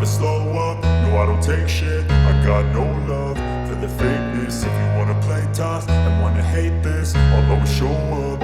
slow up, no I don't take shit. I got no love for the fakeness. If you wanna play tough and wanna hate this, I'll always show up.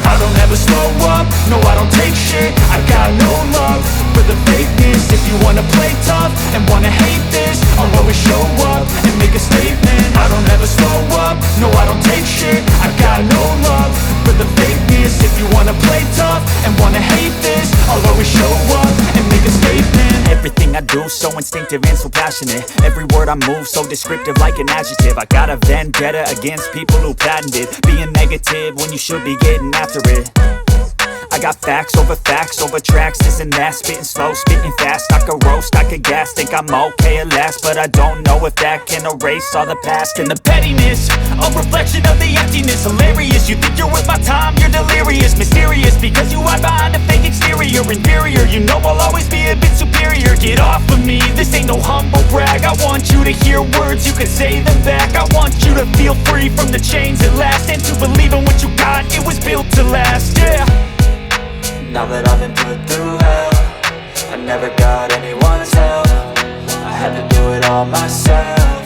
I don't ever slow up, no I don't take shit. I got no love for the fakeness. If you wanna play tough and wanna hate this, I'll always show up and make a statement. I don't ever slow up, no I don't take shit. I got no love for the fakeness. If you wanna play tough and wanna hate this, I'll always show up and make a statement. Everything I do so instinctive and so passionate. Every word I move so descriptive like an adjective. I got a vendetta against people who patented being negative when you should be getting after it. I got facts over tracks, this and that. Spitting slow, spitting fast, I could roast, I could gas. Think I'm okay at last, but I don't know if that can erase all the past. And the pettiness, a reflection of the emptiness. Hilarious, you think you're worth my time, you're delirious. Mysterious, because you hide behind a fake exterior. Inferior, you know I'll always be a bit superior. Get off of me, this ain't no humble brag. I want you to hear words, you can say them back. I want you to feel free from the chains at last, and to believe in what you got, it was built to last, yeah. Now that I've been put through hell, I never got anyone's help. I had to do it all myself.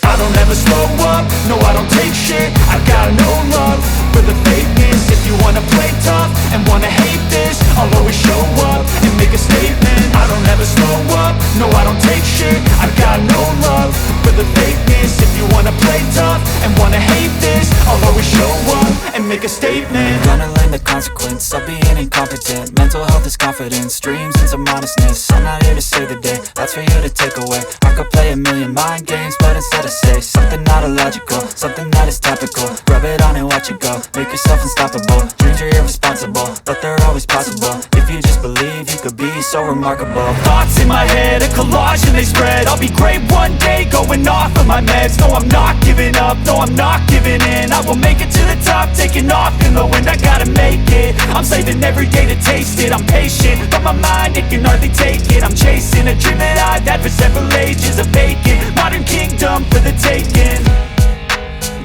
I don't ever slow up, no I don't take shit. I got no love for the fakeness. If you wanna play tough and wanna hate this, I'll always show up and make a statement. I don't ever slow up, no I don't take shit. I got no love for the fakeness. If you wanna play tough and wanna hate this, I'll always show up and make a statement. Gonna learn the consequence of being incompetent. Mental health is confidence, dreams and some honestness. I'm not here to save the day, that's for you to take away. I could play a million mind games, but instead I say something not illogical, something that is topical. Rub it on and watch it go, make yourself unstoppable. Dreams are irresponsible, but they're always possible. If you just believe, you could be so remarkable. Thoughts in my head, a collage and they spread. I'll be great one day, going off of my meds. No, I'm not giving up, no, I'm not giving in. I will make it to the top, taking off in the wind. I gotta make it, I'm saving every day to taste it. I'm patient, but my mind, it can hardly take it. I'm chasing a dream that I've had for several ages. A vacant, modern kingdom for the taking.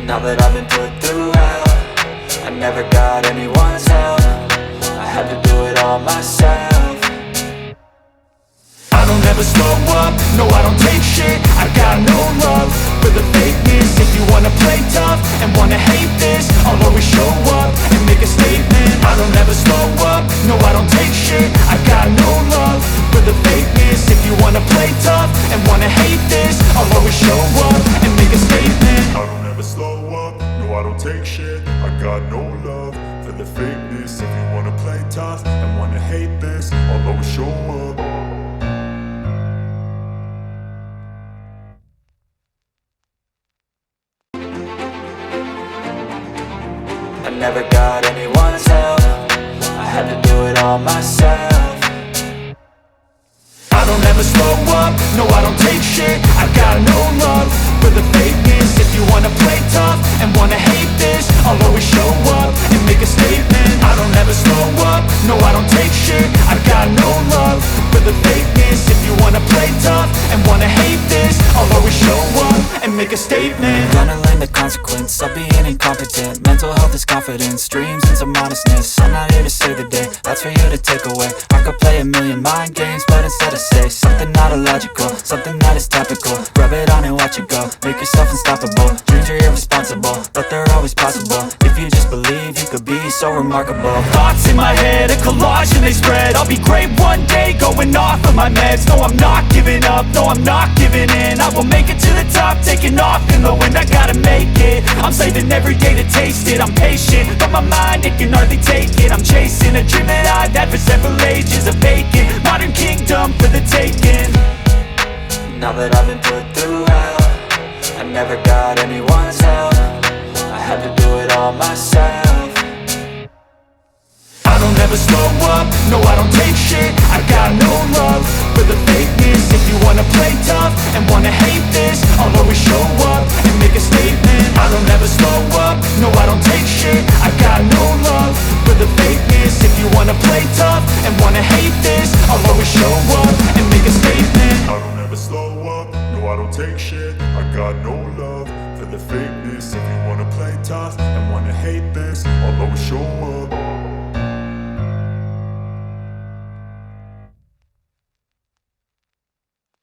Now that I've been put through hell, I never got anyone's help. I had to do it all myself. I don't ever slow up, no I don't take shit. I got no love for the fakeness. If you wanna play tough and wanna hate this, I'll always show up and make a statement. I don't ever slow up, no I don't take shit. I got no love for the fakeness. If you wanna play tough and wanna hate this, I'll always show up and make a statement. I don't ever slow up, no I don't take shit. I got no love for the fakeness. If you wanna play tough and wanna hate this, I'll always show up. I never got anyone's help. I had to do it all myself. I don't ever slow up, no I don't take shit. I got no love for the fakeness. If you wanna play tough and wanna hate this, I'll always show up and make a statement. I don't ever slow up, no I don't take shit. I got no love for the fakeness. If you wanna play tough and wanna hate this, I'll always show up and make a statement. Gonna learn the consequence of being incompetent. Mental health is confidence, dreams and some honestness. I'm not here to save the day, that's for you to take away. I could play a million mind games, but instead I say something not illogical, something that is topical. Rub it on and watch it go, make yourself unstoppable. Dreams are irresponsible, but they're always possible. If you just believe, you could be so remarkable. Thoughts in my head, a collage and they spread. I'll be great one day, going off of my meds. No, I'm not giving up, no, I'm not giving in. I will make it to the top, taking off in the wind. I gotta make it, I'm saving every day to taste it. I'm patient, but my mind, it can hardly take it. I'm chasing a dream that I've had for several ages. A vacant, modern kingdom for the taking. Now that I've been put through hell, I never got anyone's help. I had to do it all myself. I don't ever slow up, no I